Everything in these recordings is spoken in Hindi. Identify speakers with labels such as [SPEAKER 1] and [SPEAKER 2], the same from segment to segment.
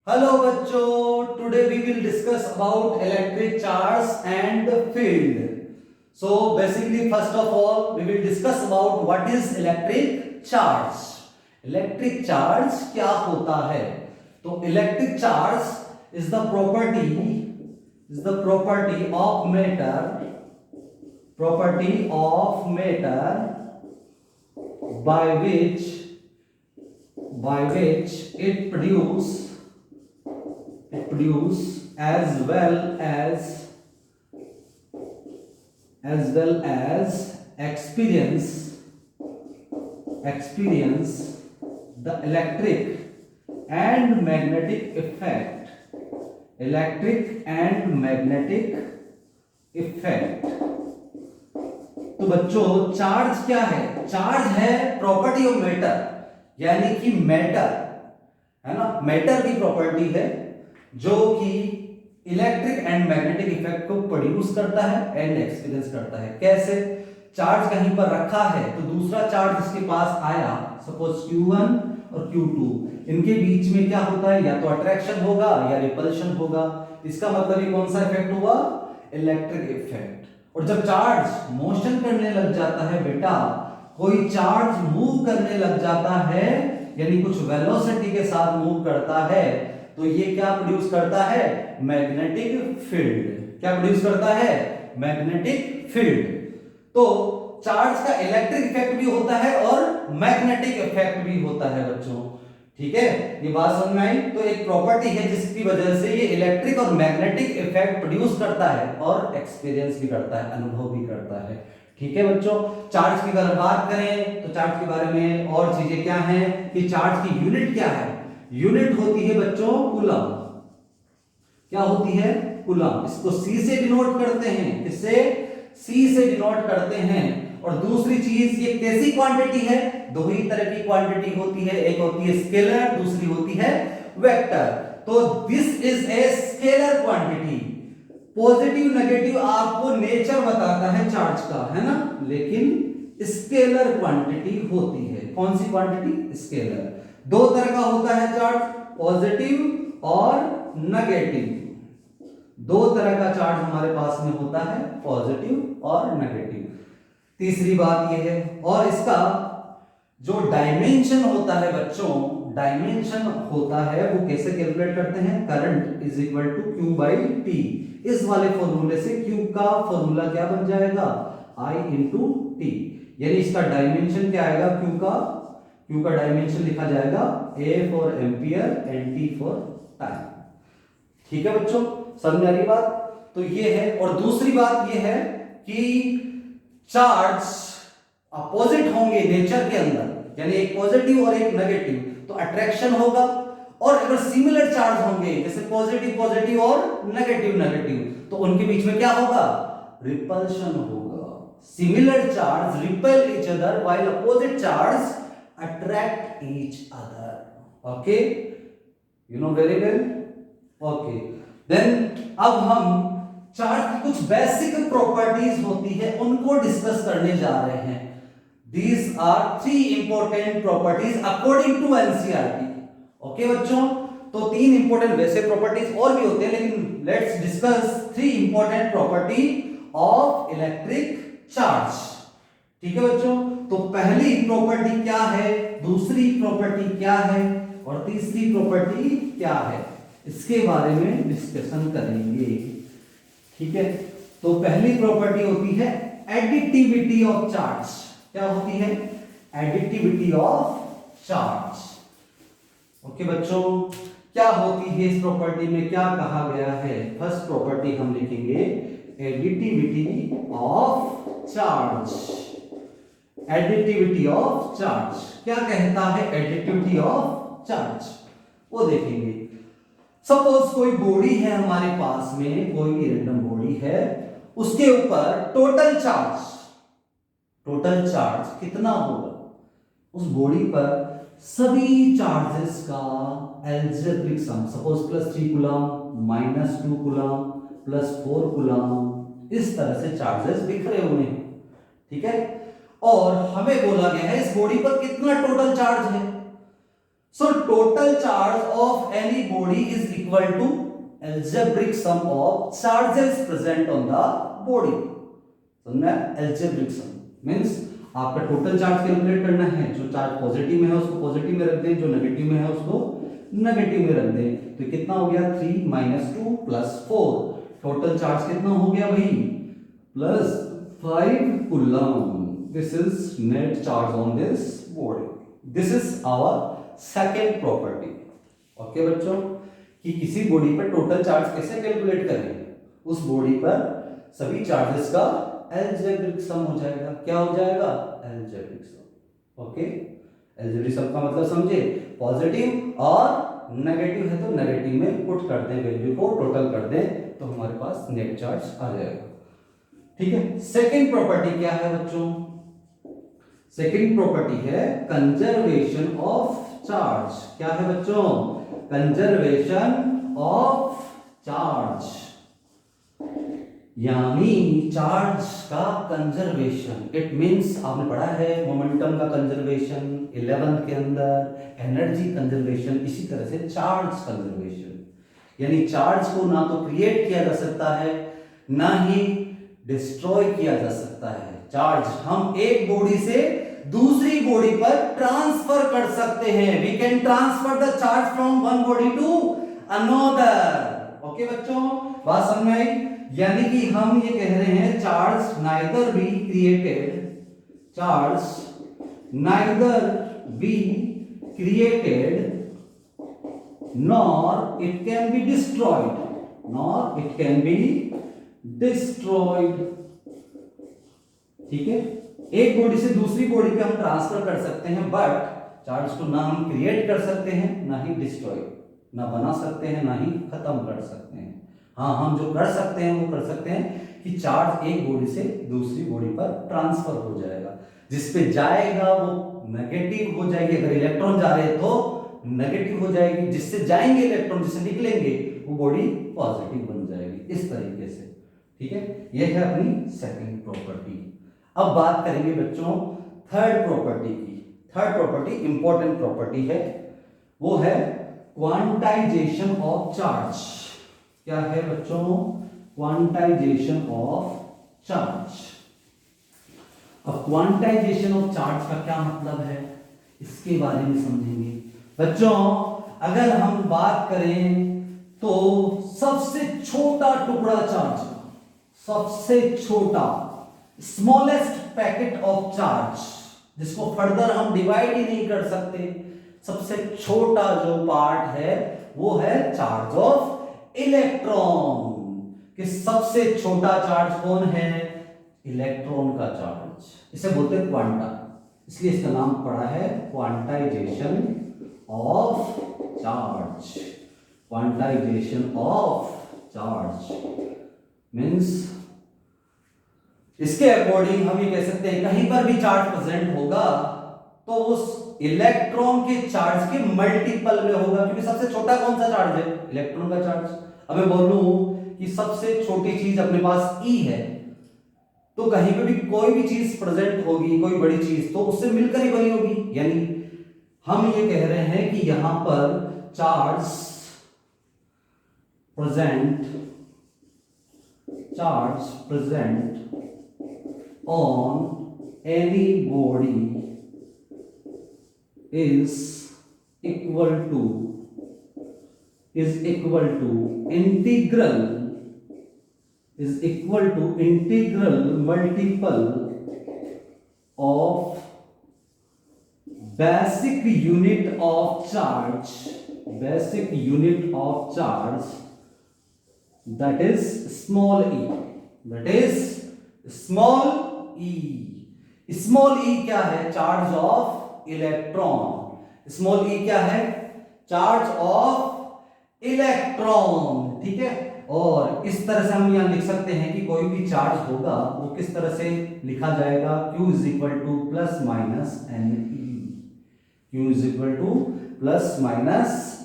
[SPEAKER 1] Hello बच्चों, today we will discuss about electric charge and the field. So basically first of all we will discuss about what is electric charge. Electric charge क्या होता है? तो electric charge is the property of matter by which it produce as well as experience the electric and magnetic effect. तो बच्चों चार्ज क्या है? चार्ज है प्रॉपर्टी ऑफ मैटर, यानी कि मैटर है ना, मैटर की प्रॉपर्टी है जो कि इलेक्ट्रिक एंड मैग्नेटिक इफेक्ट को प्रोड्यूस करता है एंड एक्सपीरियंस करता है. कैसे? चार्ज कहीं पर रखा है तो दूसरा चार्ज इसके पास आया, सपोज Q1 और Q2, इनके बीच में क्या होता है? या तो अट्रैक्शन होगा या रिपल्शन होगा. इसका मतलब ये कौन सा इफेक्ट हुआ? Electric effect. और जब चार्ज मोशन करने लग जाता है बेटा, कोई चार्ज मूव करने लग जाता है यानी कुछ वेलोसिटी के साथ मूव करता है, तो ये क्या प्रोड्यूस करता है? Magnetic field. क्या प्रोड्यूस करता है? Magnetic field. तो चार्ज का इलेक्ट्रिक इफेक्ट भी होता है और मैग्नेटिक इफेक्ट भी होता है बच्चों. ठीक है, ये बात समझ में आई? तो एक प्रॉपर्टी है जिसकी वजह से ये इलेक्ट्रिक और मैग्नेटिक इफेक्ट प्रोड्यूस करता है और एक्सपीरियंस भी करता है, अनुभव भी करता है. ठीक है बच्चों, चार्ज की अगर बात करें तो चार्ज के बारे में और चीजें क्या हैं कि चार्ज की यूनिट क्या है? यूनिट होती है बच्चों कूलम. क्या होती है? कूलम. इसको C से डिनोट करते हैं. किससे? C से डिनोट करते हैं. और दूसरी चीज, ये कैसी क्वांटिटी है? दो ही तरह की क्वांटिटी होती है, एक होती है स्केलर, दूसरी होती है वेक्टर. तो this is a scalar quantity. Positive negative आपको नेचर बताता है चार्ज का, है ना, लेकिन स्केलर क्वांटिटी होती है. कौन सी क्वांटिटी? स्केलर. दो तरह का होता है चार्ज, पॉजिटिव और नेगेटिव. दो तरह का चार्ज हमारे पास में होता है, पॉजिटिव और नेगेटिव. तीसरी बात यह है, और इसका जो डायमेंशन होता है बच्चों, डायमेंशन होता है वो कैसे कैलकुलेट करते हैं? Current is equal to Q by T. इस वाले फॉर्मूले से Q का फॉर्मूला क्या बन जाएगा? I into T. यानी इसका डायमेंशन क्या आएगा? Q का डायमेंशन लिखा जाएगा A for ampere and T for time. ठीक है बच्चों, समझ में आ रही बात? तो ये है. और दूसरी बात ये है कि चार्ज अपोजिट होंगे नेचर के अंदर, यानी एक पॉजिटिव और एक नेगेटिव, तो अट्रैक्शन होगा. और अगर सिमिलर चार्ज होंगे, जैसे पॉजिटिव पॉजिटिव और नेगेटिव नेगेटिव, तो उनके बीच में क्या होगा? रिपल्शन होगा. Similar charge repel each other while opposite charge attract each other. Okay, you know very well. Okay, then अब हम चार्ज की कुछ बेसिक प्रॉपर्टीज होती है उनको डिस्कस करने जा रहे हैं. These are three important properties according to NCERT. Okay बच्चों, तो तीन इंपॉर्टेंट वैसे प्रॉपर्टीज और भी होते हैं, लेकिन let's discuss three important property of electric charge. ठीक है बच्चों, तो पहली प्रॉपर्टी क्या है, दूसरी प्रॉपर्टी क्या है और तीसरी प्रॉपर्टी क्या है, इसके बारे में डिस्कशन करेंगे. ठीक है, तो पहली प्रॉपर्टी होती है एडिटिविटी ऑफ चार्ज. क्या होती है? Additivity of charge. ओके बच्चों, क्या होती है इस प्रॉपर्टी में, क्या कहा गया है? फर्स्ट प्रॉपर्टी हम लिखेंगे additivity of charge. Additivity of charge क्या कहता है? एडिटिविटी ऑफ चार्ज वो देखेंगे. सपोज कोई बॉडी है हमारे पास में, कोई भी रैंडम बॉडी है, उसके ऊपर टोटल चार्ज कितना होगा? उस बॉडी पर सभी चार्जेस का algebraic sum, suppose +3 coulomb, -2 coulomb, +4 coulomb, इस तरह से चार्जेस बिखरे हुए हैं. ठीक है, और हमें बोला गया है इस बॉडी पर कितना टोटल चार्ज है. So total charge of any body is equal to algebraic sum of charges present on the body. समझना? algebraic sum means आपका टोटल चार्ज कैलकुलेट करना है, जो चार्ज पॉजिटिव में है उसको पॉजिटिव में रख दें, जो नेगेटिव में है उसको नेगेटिव में रख दें। तो कितना हो गया 3 - 2 + 4, टोटल चार्ज कितना हो गया भाई +5 coulomb. This is net charge on this body. This is our second property. Okay बच्चों, कि किसी बॉडी पर टोटल चार्ज कैसे कैलकुलेट करें, उस बॉडी पर सभी चार्जेस का अलजेब्रिक सम हो जाएगा। क्या हो जाएगा? अलजेब्रिक सम। ओके, अलजेब्रिक सम का मतलब समझे, पॉजिटिव और नेगेटिव है तो नेगेटिव में पुट कर दें वैल्यू को, टोटल कर दें तो हमारे पास नेट चार्ज आ जाएगा। ठीक है, सेकंड प्रॉपर्टी क्या है बच्चों? सेकंड प्रॉपर्टी है कंजर्वेशन ऑफ चार्ज। क्या है बच्चों? कंजर्वेशन ऑफ चार्ज, यानी चार्ज का कंजर्वेशन। इट मींस आपने पढ़ा है मोमेंटम का कंजर्वेशन 11th के अंदर, एनर्जी कंजर्वेशन, इसी तरह से चार्ज कंजर्वेशन, यानी चार्ज को ना तो क्रिएट किया जा सकता है ना ही डिस्ट्रॉय किया जा सकता है। चार्ज हम एक बॉडी से दूसरी बॉडी पर ट्रांसफर कर सकते हैं। We can transfer the charge from one body to another. Okay बच्चों, बात समझ में आई? यानी कि हम ये कह रहे हैं charge neither be created, charge neither be created nor it can be destroyed, nor it can be destroyed। ठीक है, एक बॉडी से दूसरी बॉडी पे हम ट्रांसफर कर सकते हैं, बट चार्ज को ना हम क्रिएट कर सकते हैं ना ही डिस्ट्रॉय, ना बना सकते हैं ना ही खत्म कर सकते हैं। हाँ, हम जो कर सकते हैं वो कर सकते हैं कि चार्ज एक बॉडी से दूसरी बॉडी पर ट्रांसफर हो जाएगा, जिसपे जाएगा वो नेगेटिव हो जाएगी। अगर इलेक्ट्रॉन जा रहे हैं तो नेगेटिव हो जाएगी, जिससे जाएंगे इलेक्ट्रॉन, जिससे निकलेंगे वो बॉडी पॉजिटिव बन जाएगी, इस तरीके से। ठीक है, ये है अपनी सेकंड प्रॉपर्टी। अब बात करेंगे बच्चों थर्ड प्रॉपर्टी की। थर्ड प्रॉपर्टी इंपॉर्टेंट प्रॉपर्टी है, वो है क्वांटाइजेशन ऑफ चार्ज। क्या है बच्चों? Quantization of charge. अब क्वांटाइजेशन ऑफ चार्ज का क्या मतलब है, इसके बारे में समझेंगे बच्चों। अगर हम बात करें तो सबसे छोटा टुकड़ा चार्ज का, सबसे छोटा स्मॉलेस्ट पैकेट ऑफ चार्ज, जिसको फर्दर हम डिवाइड ही नहीं कर सकते, सबसे छोटा जो पार्ट है वो है चार्ज ऑफ इलेक्ट्रॉन। कि सबसे छोटा चार्ज कौन है? इलेक्ट्रॉन का चार्ज। इसे बोलते हैं क्वांटा, इसलिए इसका नाम पड़ा है quantization of charge. Quantization of charge means इसके अकॉर्डिंग हम ये कह सकते हैं कहीं पर भी चार्ज प्रेजेंट होगा तो उस इलेक्ट्रॉन के चार्ज के मल्टीपल में होगा, क्योंकि सबसे छोटा कौन सा चार्ज है? इलेक्ट्रॉन का चार्ज। अब मैं बोलूं कि सबसे छोटी चीज अपने पास ई है, तो कहीं पे भी कोई भी चीज प्रेजेंट होगी, कोई बड़ी चीज, तो उससे मिलकर ही बनी होगी। यानी हम ये कह रहे हैं कि यहां पर charge present on any body is equal to integral multiple of basic unit of charge, that is small e, small e क्या है? Charge of electron. Small e क्या है? Charge of electron. ठीक है, और इस तरह से हम यहां लिख सकते हैं कि कोई भी चार्ज होगा वो किस तरह से लिखा जाएगा? Q =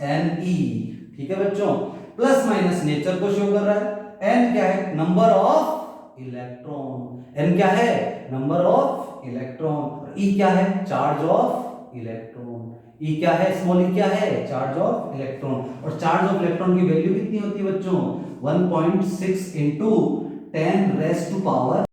[SPEAKER 1] ±NE। ठीक है बच्चों, प्लस माइनस नेचर को शो कर रहा है, n क्या है? Number of electron. n क्या है? Number of electron. E क्या है? Charge of electron. ई क्या है, स्मॉल ई क्या है, चार्ज ऑफ इलेक्ट्रॉन। और चार्ज ऑफ इलेक्ट्रॉन की वैल्यू कितनी होती है बच्चों, 1.6 इंटू 10 रेज़ टू पावर